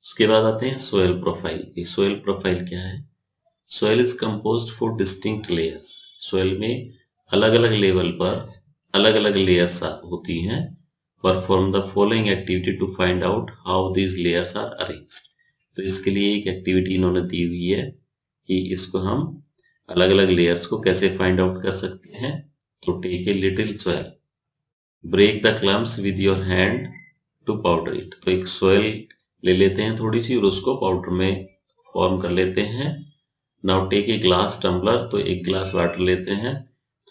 उसके बाद आते हैं सोयल प्रोफाइल। ये सोयल प्रोफाइल क्या है? Soil is composed for distinct layers. Soil में अलग अलग लेवल पर अलग अलग लेयर्स होती हैं। Perform the following activity to find out how these layers are arranged. तो इसके लिए एक एक्टिविटी इन्होंने दी हुई है कि इसको हम अलग अलग लेयर्स को कैसे फाइंड आउट कर सकते हैं। तो take a little soil, break the clumps with your hand to powder it. तो एक सोयल ले लेते हैं थोड़ी सी और उसको पाउडर में फॉर्म कर लेते हैं। Now take a glass tumbler, तो एक ग्लास वाटर लेते हैं।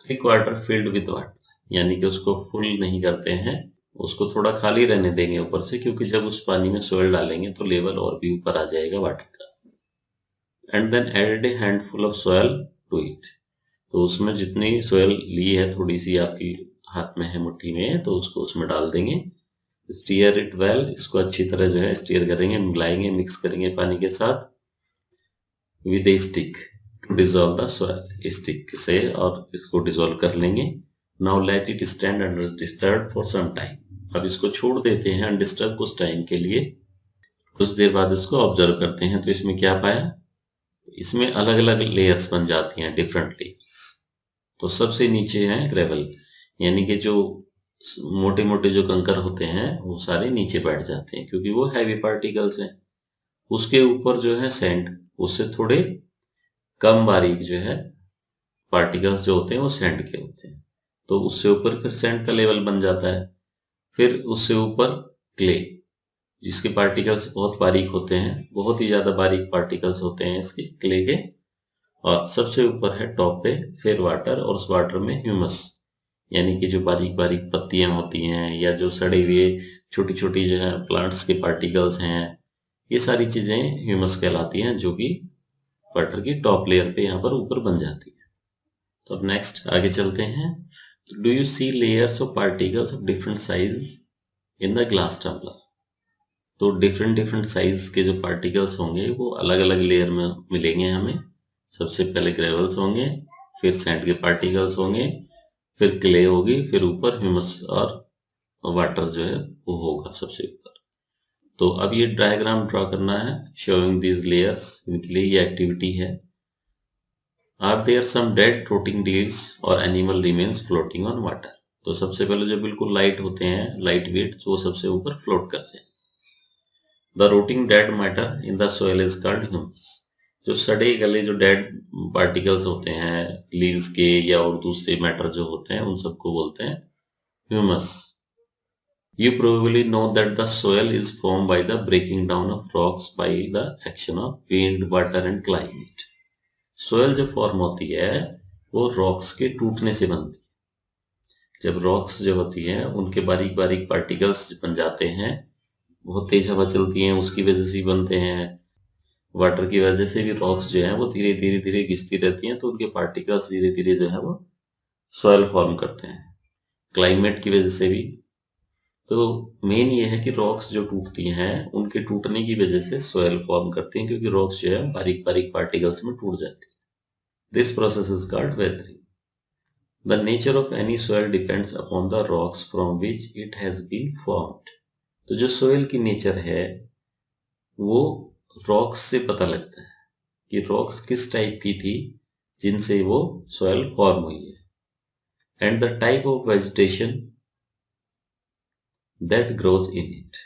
3/4 फिल्ड विद वाटर, यानी कि उसको फुल नहीं करते हैं, उसको थोड़ा खाली रहने देंगे ऊपर से, क्योंकि जब उस पानी में सोयल डालेंगे तो लेवल और भी ऊपर आ जाएगा वाटर का। And then add a handful of soil to it. तो उसमें जितनी सोयल ली है, थोड़ी सी आपकी हाथ में है, मुट्ठी में है, तो उसको उसमें डाल देंगे। स्टीयर इट वेल, इसको अच्छी तरह जो है स्टीयर करेंगे, मिलाएंगे, मिक्स करेंगे पानी के साथ। With a stick to dissolve the soil, stick से और इसको डिजोल्व कर लेंगे। Now let it stand undisturb for some time. अब इसको छोड़ देते हैं अनडिस्टर्ब कुछ टाइम के लिए। कुछ देर बाद इसको ऑब्जर्व करते हैं, तो इसमें क्या पाया? इसमें अलग अलग लेयर्स बन जाती हैं, डिफरेंट लेयर्स। तो सबसे नीचे है ग्रेवल, यानी कि जो मोटे मोटे जो कंकर होते हैं वो सारे नीचे बैठ जाते हैं, क्योंकि वो हैवी पार्टिकल्स हैं। उसके ऊपर जो है सैंड, उससे थोड़े कम बारीक जो है पार्टिकल्स जो होते हैं वो सैंड के होते हैं। तो उससे ऊपर फिर सैंड का लेवल बन जाता है। फिर उससे ऊपर क्ले, जिसके पार्टिकल्स बहुत बारीक होते हैं, बहुत ही ज्यादा बारीक पार्टिकल्स होते हैं इसके क्ले के। और सबसे ऊपर है टॉप पे फिर वाटर, और उस वाटर में ह्यूमस, यानी कि जो बारीक बारीक पत्तियां होती हैं या जो सड़े हुए छोटी छोटी जो है प्लांट्स के पार्टिकल्स हैं, ये सारी चीजें ह्यूमस कहलाती हैं, जो कि वाटर की टॉप लेयर पे यहाँ पर ऊपर बन जाती है। तो अब नेक्स्ट आगे चलते हैं। Do you see layers of particles of different size in the glass tumbler? तो डिफरेंट डिफरेंट साइज के जो पार्टिकल्स होंगे वो अलग अलग लेयर में मिलेंगे हमें। सबसे पहले ग्रेवल्स होंगे, फिर सैंड के पार्टिकल्स होंगे, फिर क्ले होगी, फिर ऊपर ह्यूमस और वाटर जो है वो होगा सबसे ऊपर। तो अब ये डायग्राम ड्रॉ करना है शोइंग दीज लेयर्स, इनके लिए ये एक्टिविटी है। Are there some dead floating leaves और animal remains floating on water? तो सबसे पहले जो बिल्कुल लाइट होते हैं, लाइट वेट, वो सबसे ऊपर फ्लोट करते हैं। The rotting dead matter in the soil is called humus. जो सड़े गले जो डेड पार्टिकल्स होते हैं लीव्स के या और दूसरे मैटर जो होते हैं, उन सबको बोलते हैं humus. You probably know that the soil is formed by the breaking down of rocks by the action of wind, water and climate. Soil जो फॉर्म होती है वो रॉक्स के टूटने से बनती है। जब रॉक्स जो होती हैं उनके बारीक बारीक पार्टिकल्स बन जाते हैं, बहुत तेज हवा चलती है उसकी वजह से बनते हैं। वाटर की वजह से भी रॉक्स जो है वो धीरे धीरे धीरे घिसती रहती हैं, तो उनके पार्टिकल्स धीरे धीरे जो है वो सॉइल फॉर्म करते हैं। क्लाइमेट की वजह से भी। तो मेन ये है कि रॉक्स जो टूटती हैं उनके टूटने की वजह से सॉइल फॉर्म करती हैं, क्योंकि रॉक्स जो है बारीक बारीक पार्टिकल्स में टूट जाती है। This process is called weathering. The nature of any soil depends upon the rocks from which it has been formed. तो जो सॉइल की नेचर है वो रॉक्स से पता लगता है कि रॉक्स किस टाइप की थी जिनसे वो सॉइल फॉर्म हुई है। And the type of vegetation that grows in it.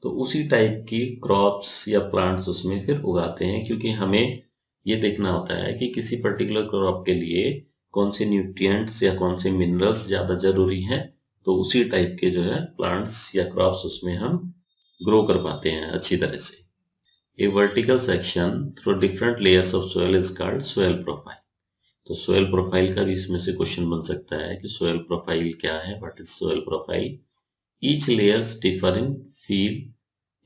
तो उसी टाइप की क्रॉप्स या प्लांट्स उसमें फिर उगाते हैं, क्योंकि हमें ये देखना होता है कि किसी पर्टिकुलर क्रॉप के लिए कौन से न्यूट्रिएंट्स या कौन से मिनरल्स ज्यादा जरूरी हैं, तो उसी टाइप के जो है प्लांट्स या क्रॉप्स उसमें हम ग्रो कर पाते हैं अच्छी तरह से। A vertical section through different layers of soil is called soil profile. तो सोयल प्रोफाइल का भी इसमें से क्वेश्चन बन सकता है कि सोयल प्रोफाइल क्या है, what is soil profile. Each layers differ in feel,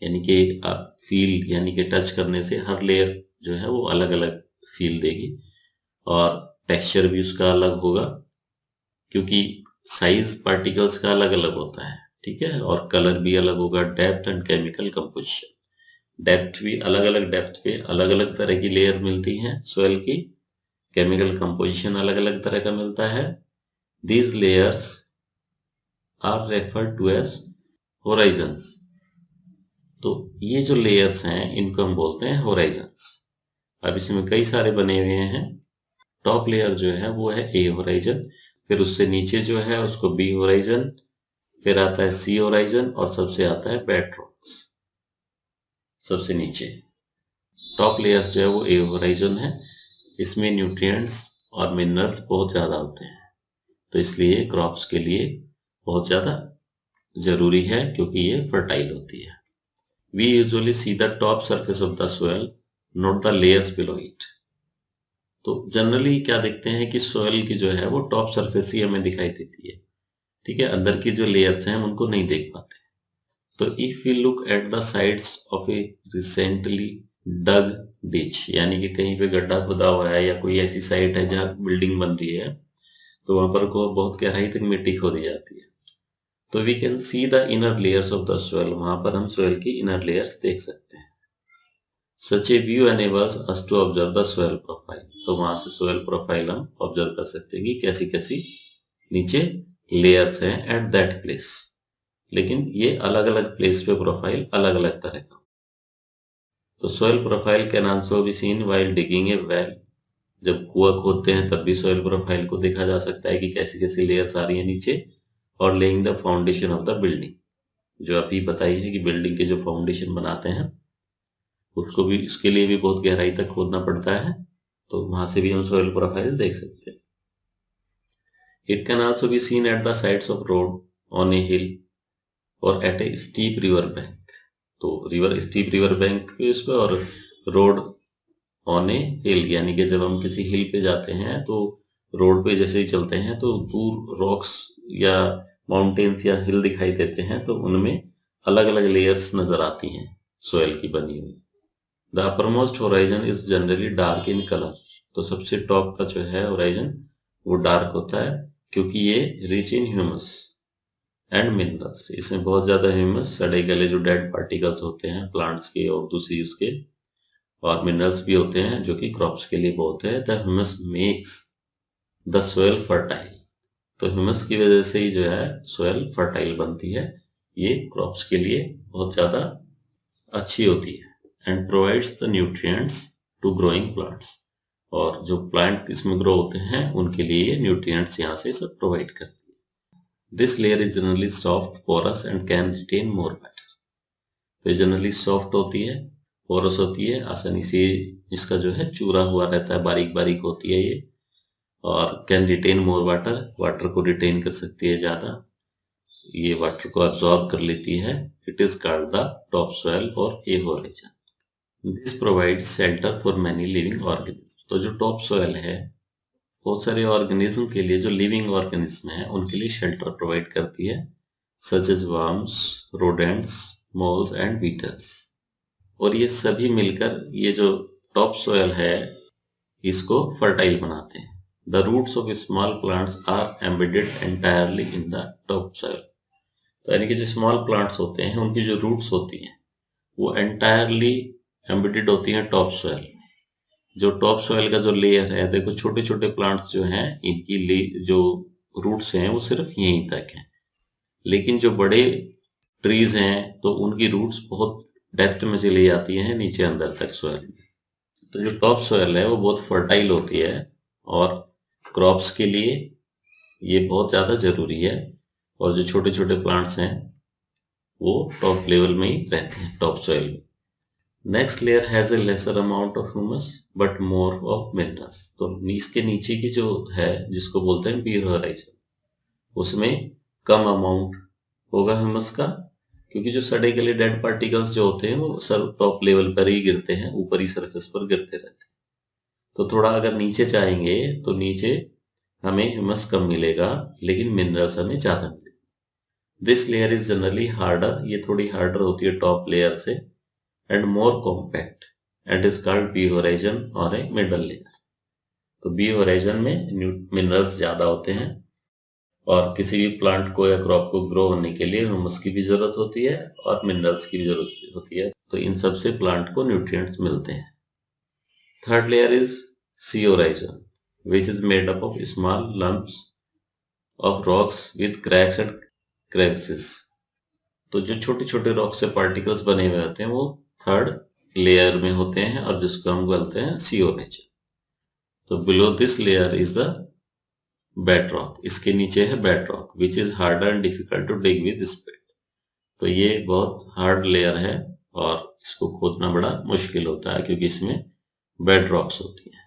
यानी कि फील यानी कि टच करने से हर लेयर जो है वो अलग अलग फील देगी, और टेक्सचर भी उसका अलग होगा, क्योंकि साइज पार्टिकल्स का अलग अलग होता है, ठीक है, और कलर भी अलग होगा। Depth and chemical composition, depth भी अलग अलग डेप्थ पे अलग अलग तरह की लेयर मिलती हैं सोयल की। केमिकल कंपोजिशन अलग अलग तरह का मिलता है। These layers are referred to as horizons. तो ये जो लेयर्स हैं इनको हम बोलते हैं होराइजन्स। अब इसमें कई सारे बने हुए हैं। टॉप लेयर जो है वो है ए होराइजन, फिर उससे नीचे जो है उसको बी होराइजन, फिर आता है सी होराइजन और सबसे आता है बेड रॉक्स। सबसे नीचे टॉप लेयर्स जो है वो ए होराइजन है, इसमें न्यूट्रिएंट्स और मिनरल्स बहुत ज़्यादा होते हैं, तो इसलिए क्रॉप्स के लिए बहुत ज़्यादा ज़रूरी है क्योंकि ये फर्टाइल होती है। We usually see the top surface of the soil, not the layers below it. तो जनरली क्या देखते हैं कि सोयल की जो है वो टॉप सरफेस ही हमें दिखाई देती है, ठीक है, अंदर की जो लेयर्स हैं हम उनको नहीं देख पाते। तो if you look at the sides of a recently dug ditch, यानी कि कहीं पे गड्ढा खुदा हुआ है या कोई ऐसी साइट है जहाँ बिल्डिंग बन रही है, तो वहां पर को बहुत गहराई तक मिट्टी खोदी जाती है, तो we can see the inner layers of the soil, वहां पर हम सोयल की इनर लेयर्स देख सकते हैं। Such a view enables us to observe the soil profile, तो वहां से सोयल प्रोफाइल हम ऑब्जर्व कर सकते हैं कि कैसी कैसी नीचे लेयर्स हैं एट दैट प्लेस, लेकिन ये अलग अलग प्लेस पे प्रोफाइल अलग अलग तरह का। तो soil profile can also be scene while digging A well, जब कुआं खोदते हैं तब भी सोयल प्रोफाइल को देखा जा सकता है कि कैसी कैसी लेयर्स आ रही है नीचे, और laying the foundation of the building, जो अभी बताई है कि बिल्डिंग के जो फाउंडेशन बनाते हैं उसको भी, इसके लिए भी बहुत गहराई तक खोदना पड़ता है, तो वहां से भी हम सोयल प्रोफाइल देख सकते हैं। It can also be seen at the sides of road on a hill और at a steep river bank, तो रिवर स्टीप रिवर बैंक पे उस पर, और रोड ऑन ए हिल, यानी कि जब हम किसी हिल पे जाते हैं तो रोड पे जैसे ही चलते हैं तो दूर रॉक्स या माउंटेन्स या हिल दिखाई देते हैं, तो उनमें अलग अलग लेयर्स नजर आती हैं सोयल की बनी हुई। The uppermost horizon is generally dark in colour, तो सबसे टॉप का जो है होराइजन वो डार्क होता है क्योंकि ये rich in humus and minerals, इसमें बहुत ज्यादा ह्यूमस, सड़े गले जो डेड पार्टिकल्स होते हैं प्लांट्स के और दूसरी उसके, और मिनरल्स भी होते हैं जो कि क्रॉप्स के लिए बहुत है। The humus makes the soil fertile, तो ह्यूमस की वजह से ही जो है सोयल फर्टाइल बनती है, ये क्रॉप्स के लिए बहुत ज्यादा अच्छी होती है। And provides the nutrients to growing plants, और जो प्लांट इसमें ग्रो होते हैं उनके लिए न्यूट्रिएंट्स यहाँ से सब प्रोवाइड करती है। This layer is generally soft, porous and can retain more water, तो जनरली सॉफ्ट होती है, पोरस होती है, आसानी से इसका जो है चूरा हुआ रहता है, बारीक बारीक होती है ये, और can retain more water, water को रिटेन कर सकती है ज्यादा, ये वाटर को अब्सॉर्ब कर लेती है। It is called the top soil और A horizon. This provides shelter for many living organism, तो जो टॉप सोयल है बहुत सारे ऑर्गेनिज्म के लिए, जो लिविंग ऑर्गेनिज्म है उनके लिए शेल्टर प्रोवाइड करती है, such as worms, rodents, moles and beetles, और ये सभी मिलकर ये जो टॉप सोयल है इसको फर्टाइल बनाते हैं। The roots of small plants are embedded entirely in the top soil, तो यानी कि जो स्मॉल प्लांट्स होते हैं उनकी जो रूट्स होती हैं वो एंटायरली एम्बेडेड होती हैं टॉप सोयल में। जो टॉप सोयल का जो लेयर है, देखो छोटे छोटे प्लांट्स जो हैं इनकी जो रूट्स हैं वो सिर्फ यहीं तक हैं, लेकिन जो बड़े ट्रीज हैं तो उनकी रूट्स बहुत डेप्थ में चली जाती हैं नीचे अंदर तक सोयल में। तो जो टॉप सोयल है वो बहुत फर्टाइल होती है और क्रॉप्स के लिए ये बहुत ज़्यादा ज़रूरी है, और जो छोटे छोटे प्लांट्स हैं वो टॉप लेवल में ही रहते हैं टॉप सोयल में। Next layer has a lesser amount of humus but more of minerals, तो इसके नीचे की जो है जिसको बोलते हैं बी होराइजन, उसमें कम अमाउंट होगा ह्यूमस का, क्योंकि जो सड़े गले डेड पार्टिकल्स जो होते हैं वो सब टॉप लेवल पर ही गिरते हैं, ऊपरी सरफेस पर गिरते रहते हैं। तो थोड़ा अगर नीचे चाहेंगे तो नीचे हमें ह्यूमस कम मिलेगा लेकिन मिनरल्स हमें ज्यादा मिलेगा। This layer is generally harder, ये थोड़ी हार्डर होती है टॉप लेयर से, and more compact and is called B horizon और ए मिडल लेयर। तो बी होराइजन में मिनरल्स ज्यादा होते हैं, और किसी भी प्लांट को या क्रॉप को ग्रो होने के लिए ह्यूमस की भी जरूरत होती है और मिनरल्स की भी जरूरत होती है, तो इन सब से प्लांट को न्यूट्रिएंट्स मिलते हैं। Third layer is C horizon which is made up of small lumps of rocks with cracks and crevices, तो जो छोटे छोटे रॉक से पार्टिकल्स बने हुए होते हैं वो थर्ड लेयर में होते हैं और जिसको हम बोलते हैं CO नेचर। तो below this layer is the bed rock, इसके नीचे है bed rock which is harder and difficult to dig with spade. तो ये बहुत हार्ड लेयर है और इसको खोदना बड़ा मुश्किल होता है क्योंकि इसमें बेड रॉक्स होती हैं।